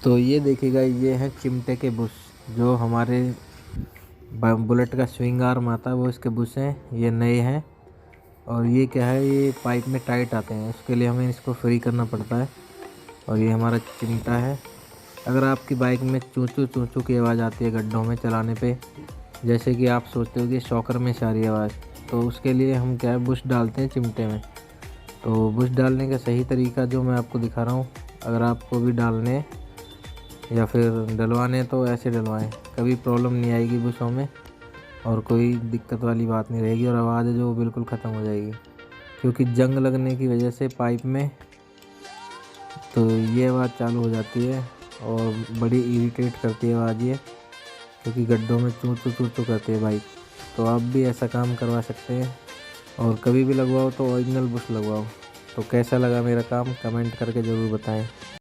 तो ये देखिएगा, ये है चिमटे के बुश जो हमारे बुलेट का स्विंग आर्म आता है वो इसके बुश हैं, ये नए हैं। और ये क्या है, ये पाइप में टाइट आते हैं, उसके लिए हमें इसको फ्री करना पड़ता है। और ये हमारा चिमटा है। अगर आपकी बाइक में चूँ चूँ की आवाज़ आती है गड्ढों में चलाने पे, जैसे कि आप सोचते हो कि शॉकर में से आ रही है आवाज़, तो उसके लिए हम क्या है बुश डालते हैं चिमटे में। तो बुश डालने का सही तरीका जो मैं आपको दिखा रहा हूँ, अगर आपको भी डालने या फिर डलवाने तो ऐसे डलवाएं, कभी प्रॉब्लम नहीं आएगी बुशों में और कोई दिक्कत वाली बात नहीं रहेगी, और आवाज़ जो बिल्कुल ख़त्म हो जाएगी। क्योंकि जंग लगने की वजह से पाइप में तो ये आवाज़ चालू हो जाती है और बड़ी इरिटेट करती है आवाज़ ये, क्योंकि गड्ढों में चूँ चूँ करती है बाइक। तो आप भी ऐसा काम करवा सकते हैं, और कभी भी लगवाओ तो ओरिजिनल बुश लगवाओ। तो कैसा लगा मेरा काम कमेंट करके ज़रूर बताएं।